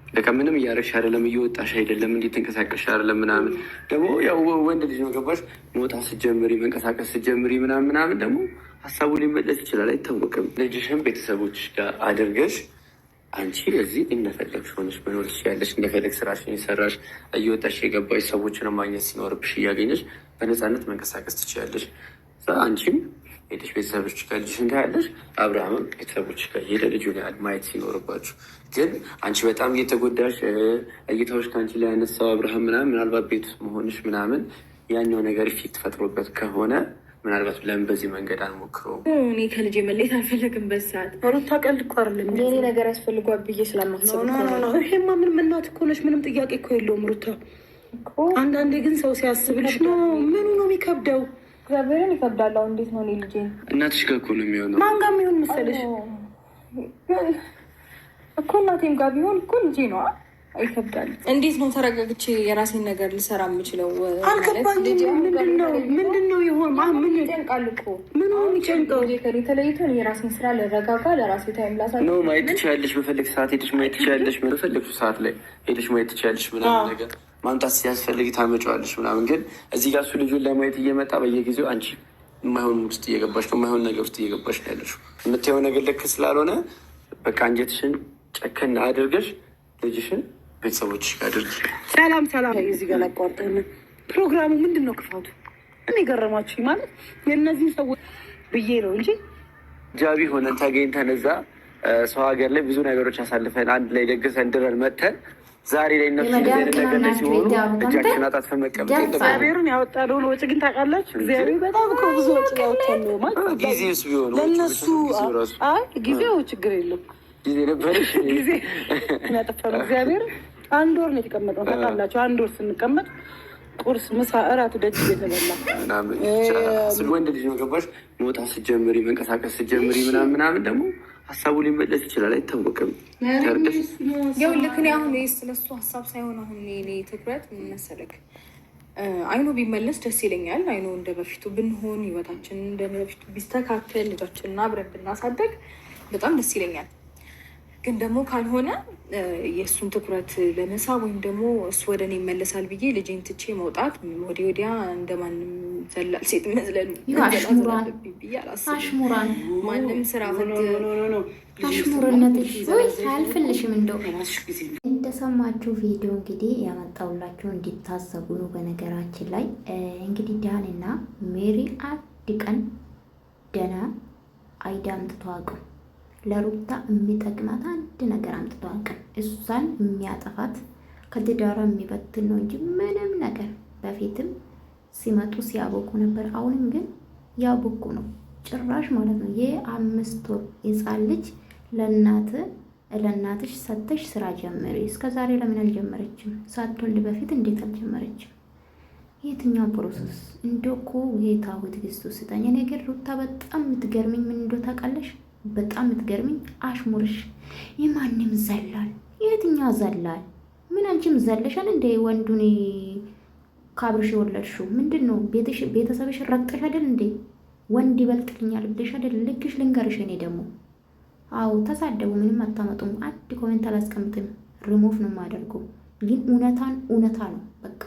በቃ ምንም እያደረግሽ አይደለም፣ እየወጣሽ አይደለም፣ እንዴት ተንቀሳቀሽ አይደለም ምናምን። ደግሞ ያው ወንድ ልጅ ነው ገባሽ? መውጣት ስትጀምሪ መንቀሳቀስ ስትጀምሪ ምናምን ደግሞ ሀሳቡ ሊመለስ ይችላል፣ አይታወቅም። ልጅሽን ቤተሰቦችሽ ጋር አድርገሽ አንቺ እዚህ እንደፈለግሽ ሆነሽ መኖር ትችያለሽ። እንደፈለግ ስራሽን የሰራሽ እየወጣሽ የገባሽ ሰዎችን ማግኘት ሲኖርብሽ እያገኘሽ በነፃነት መንቀሳቀስ ትችያለሽ። አንቺም ሄደሽ ቤተሰቦች ጋር ልጅሽ እንዳያለሽ፣ አብርሃምም ቤተሰቦች ጋር ሄደ ልጁን ያህል ማየት ሲኖርባችሁ። ግን አንቺ በጣም እየተጎዳሽ እይታዎች ከአንቺ ላይ ያነሳው አብርሃም ምናምን ምናልባት ቤት ውስጥ መሆንሽ ምናምን ያኛው ነገር ፊት ፈጥሮበት ከሆነ ምናልባት ለምን በዚህ መንገድ አንሞክረውም? እኔ ከልጄ መለየት አልፈለግም። በሰዓት ሩታ ቀልድ እኮ አይደለም የኔ ነገር ያስፈልጓል ብዬ ስለማስብ ይሄማ ምንም እናት እኮ ነች። ምንም ጥያቄ እኮ የለውም ሩታ። አንዳንዴ ግን ሰው ሲያስብልሽ ነው ምኑ ነው የሚከብደው? እግዚአብሔርን ይከብዳል። አሁን እንዴት ነው እኔ ልጄ እናትሽ ጋር እኮ ነው የሚሆነው። ማን ጋር የሚሆን መሰለሽ እኮ እናቴም ጋር ቢሆን እኮ ልጄ ነው። ይከብዳል። እንዴት ነው ተረጋግቼ የራሴን ነገር ልሰራ የምችለው? አልገባኝም። ምንድን ነው ይሆን? ምን ይጨንቃል እኮ ምን ይጨንቀው? ተለይቶ የራሴን ስራ ልረጋጋ፣ ለራሴ ታይም ላሳ ነው ማየት ትችያለሽ። በፈለግ ሰዓት ሄደሽ ማየት ትችያለሽ። በፈለግሽው ሰዓት ላይ ሄደሽ ማየት ትችያለሽ። ምናምን ነገር ማምጣት ሲያስፈልግ ታመጫዋለሽ ምናምን። ግን እዚህ ጋር እሱ ልጁን ለማየት እየመጣ በየጊዜው አንቺ የማይሆን ውስጥ እየገባሽ ነው፣ የማይሆን ነገር ውስጥ እየገባሽ ነው ያለሽው። የምታየው ነገር ልክ ስላልሆነ በቃ አንጀትሽን ጨከን አድርገሽ ልጅሽን ቤተሰቦችሽ ጋር አድርጊ። ሰላም እዚህ ጋር ላቋርጠን። ፕሮግራሙ ምንድን ነው ክፋቱ? እኔ ገረማችሁ ማለት የእነዚህ ሰዎች ብዬ ነው እንጂ ጃቢ ሆነን ተገኝተን እዛ ሰው ሀገር ላይ ብዙ ነገሮች አሳልፈን አንድ ላይ ደግሰን ድረን መተን ዛሬ ላይ እነሱ ነገር ላይ ሲሆኑ እጃችን አጣጥፈን መቀመጥ እግዚአብሔርን ያወጣነውን ወጪ ግን ታውቃላችሁ። እግዚአብሔር በጣም እኮ ብዙ ወጪ ያወጣን ነው ማለት ጊዜስ ቢሆን ለእነሱ ጊዜው ችግር የለም ጊዜ ነበረሽ ጊዜ ያጠፋነው እግዚአብሔር 1 ወር ነው የተቀመጠው። ታውቃላችሁ 1 ወር ስንቀመጥ ቁርስ፣ ምሳ፣ እራት ደጅ እየተበላ ምናምን ወንድ ልጅ ነው ገባሽ? መውጣት ስትጀምሪ መንቀሳቀስ ስትጀምሪ ምናምን ደግሞ ሀሳቡ ሊመለስ ይችላል፣ አይታወቅም። ያው ልክ እኔ አሁን ስለሱ ሀሳብ ሳይሆን አሁን እኔ ትኩረት ምን መሰለክ፣ አይኖ ቢመለስ ደስ ይለኛል። አይኖ እንደ በፊቱ ብንሆን ህይወታችን እንደ በፊቱ ቢስተካከል ልጆችንና አብረን ብናሳደግ በጣም ደስ ይለኛል። ግን ደግሞ ካልሆነ የእሱን ትኩረት ለመሳብ ወይም ደግሞ እሱ ወደ እኔ ይመለሳል ብዬ ልጄን ትቼ መውጣት ወዲያ እንደማንም ዘላል ሴት መዝለል ብዬ አላስብም። ማንም ስራ አሽሙርነትሽ አያልፍልሽም። እንደሰማችሁ ቪዲዮ እንግዲህ ያመጣውላችሁ እንዲታሰቡ ነው። በነገራችን ላይ እንግዲህ ዳንና ሜሪ አንድ ቀን ደህና አይዳ አምጥቶ አቅም ለሩታ የሚጠቅማት አንድ ነገር አምጥቶ አቅም እሷን የሚያጠፋት ከትዳሯ የሚበትን ነው እንጂ ምንም ነገር። በፊትም ሲመጡ ሲያቦኩ ነበር፣ አሁንም ግን ያቦኩ ነው ጭራሽ ማለት ነው። የ5 ወር ሕፃን ልጅ ለእናትሽ ሰተሽ ስራ ጀምሪ። እስከ ዛሬ ለምን አልጀመረችም? ሳትወልድ በፊት እንዴት አልጀመረችም? የትኛው ፕሮሰስ? እንደኮ ጌታው ትዕግስቱ ስጠኝ። እኔ ግን ሩታ በጣም የምትገርምኝ ምን እንደው ታውቃለሽ? በጣም የምትገርምኝ አሽሙርሽ የማንም ዘላል። የትኛው ዘላል? ምን አንቺም ዘለሻል እንደ ወንዱን ካብርሽ የወለድሽው ምንድን ነው? ቤተሰብሽ ረግጠሽ አይደል እንዴ? ወንድ ይበልጥልኛል ብለሽ አይደል? ልክሽ ልንገርሽ። እኔ ደግሞ አዎ ተሳደቡ፣ ምንም አታመጡም። አንድ ኮሜንት አላስቀምጥም፣ ሪሞቭ ነው የማደርገው። ግን እውነታ ነው። በቃ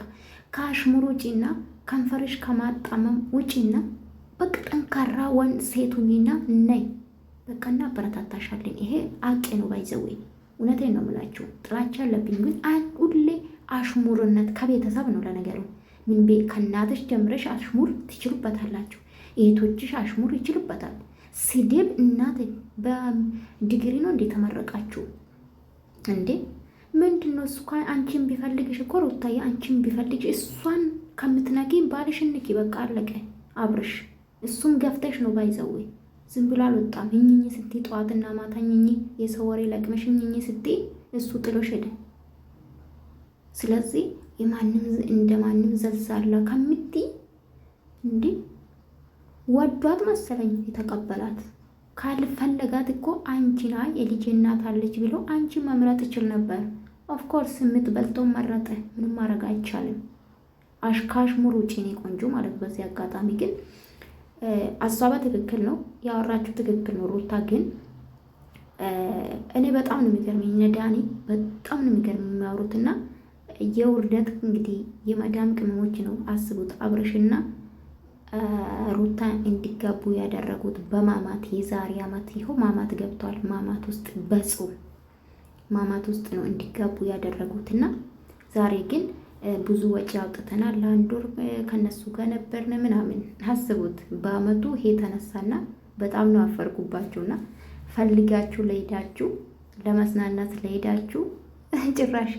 ከአሽሙር ውጪና ከንፈርሽ ከማጣመም ውጪና በቃ ጠንካራ ወንድ ሴቱኝና ነይ በቃ እናበረታታሻለን። ይሄ አቄ ነው ባይዘወይ፣ እውነቴን ነው የምላችሁ። ጥላቻ አለብኝ ግን ሁሌ አሽሙርነት ከቤተሰብ ነው። ለነገሩ ምን ከእናትሽ ጀምረሽ አሽሙር ትችሉበታላችሁ። እህቶችሽ አሽሙር ይችሉበታል። ስድብ እናት በዲግሪ ነው እንዴ ተመረቃችሁ እንዴ? ምንድነው እሱ? አንቺን ቢፈልግሽ እኮ ሩታዬ፣ አንቺን ቢፈልግሽ እሷን ከምትነቂ ባልሽን ንቂ። በቃ አለቀ። አብርሽ እሱም ገፍተሽ ነው ባይዘወይ። ዝም ብሎ አልወጣም። እኝኝ ስትይ ጠዋትና ማታ እኝኝ የሰው ወሬ ለቅመሽ እኝኝ ስትይ እሱ ጥሎሽ ሄደ። ስለዚህ የማንም እንደማንም ዘልዛላ ከምትይ እንዴ ወዷት መሰለኝ የተቀበላት። ካልፈለጋት እኮ አንቺና የልጅ እናት አለች ብሎ አንቺ መምረጥ ይችል ነበር። ኦፍኮርስ የምትበልጠው መረጠ። ምንም ማድረግ አይቻልም። አሽካሽ ሙሩ ጭኔ ቆንጆ ማለት። በዚህ አጋጣሚ ግን አሷባ ትክክል ነው ያወራችሁ፣ ትክክል ነው። ሩታ ግን እኔ በጣም ነው የሚገርመኝ ነዳኒ በጣም ነው የሚገርመኝ የሚያወሩትና የውርደት እንግዲህ የመዳም ቅመሞች ነው አስቡት። አብርሽና ሩታ እንዲጋቡ ያደረጉት በማማት የዛሬ አመት ይኸው ማማት ገብቷል። ማማት ውስጥ በጾም ማማት ውስጥ ነው እንዲጋቡ ያደረጉትና ዛሬ ግን ብዙ ወጪ አውጥተናል። ለአንድ ወር ከነሱ ጋር ነበርን ምናምን አስቡት። በአመቱ ይሄ ተነሳና በጣም ነው አፈርኩባችሁና ፈልጋችሁ ለሄዳችሁ ለመስናናት ለሄዳችሁ ጭራሽ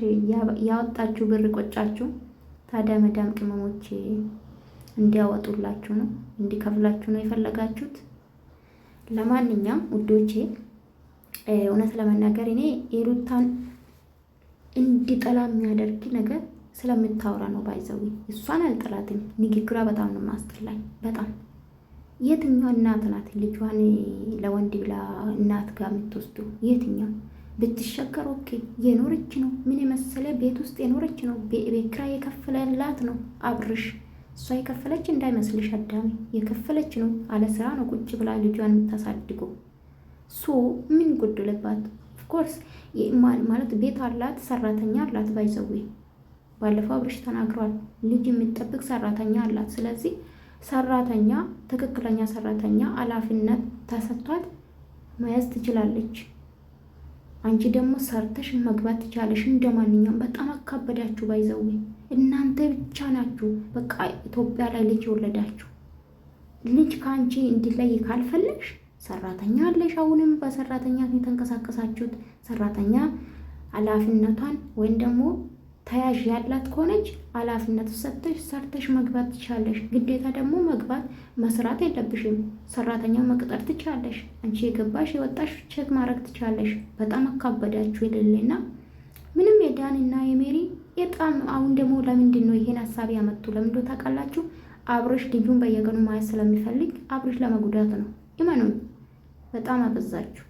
ያወጣችሁ ብር ቆጫችሁ። ታዲያ መዳም ቅመሞች እንዲያወጡላችሁ ነው እንዲከፍላችሁ ነው የፈለጋችሁት። ለማንኛውም ውዶቼ እውነት ለመናገር እኔ የሩታን እንዲጠላ የሚያደርግ ነገር ስለምታወራ ነው። ባይዘዊ እሷን አልጠላትም። ንግግሯ በጣም ነው ማስጠላኝ። በጣም የትኛው እናት ናት ልጇን ለወንድ ብላ እናት ጋር የምትወስዱ? የትኛው ብትሸገር ኦኬ የኖረች ነው። ምን የመሰለ ቤት ውስጥ የኖረች ነው። ቤት ኪራይ የከፈለላት ነው አብርሽ። እሷ የከፈለች እንዳይመስልሽ አዳሚ፣ የከፈለች ነው። አለ ስራ ነው ቁጭ ብላ ልጇን የምታሳድገው። ሶ ምን ጎደለባት? ኦፍኮርስ ማለት ቤት አላት፣ ሰራተኛ አላት። ባይዘዌ ባለፈው አብርሽ ተናግሯል። ልጅ የሚጠብቅ ሰራተኛ አላት። ስለዚህ ሰራተኛ ትክክለኛ ሰራተኛ ኃላፊነት ተሰጥቷት መያዝ ትችላለች። አንቺ ደግሞ ሰርተሽ መግባት ትቻለሽ እንደማንኛውም። በጣም አካበዳችሁ። ባይዘዌ እናንተ ብቻ ናችሁ በቃ ኢትዮጵያ ላይ ልጅ የወለዳችሁ። ልጅ ከአንቺ እንዲለይ ካልፈለግሽ ሰራተኛ አለሽ። አሁንም በሰራተኛ የተንቀሳቀሳችሁት ሰራተኛ ኃላፊነቷን ወይም ደግሞ ተያዥ ያላት ከሆነች ኃላፊነት ሰጥተሽ ሰርተሽ መግባት ትቻለሽ። ግዴታ ደግሞ መግባት መስራት የለብሽም። ሰራተኛ መቅጠር ትቻለሽ። አንቺ የገባሽ የወጣሽ ቼክ ማድረግ ትቻለሽ። በጣም አካበዳችሁ የሌለና ምንም የዳንና የሜሪ በጣም አሁን ደግሞ ለምንድን ነው ይሄን ሀሳብ ያመጡ? ለምንድን ታውቃላችሁ? አብርሽ ልጁን በየቀኑ ማየት ስለሚፈልግ አብርሽ ለመጉዳት ነው። ይመኑኝ፣ በጣም አበዛችሁ።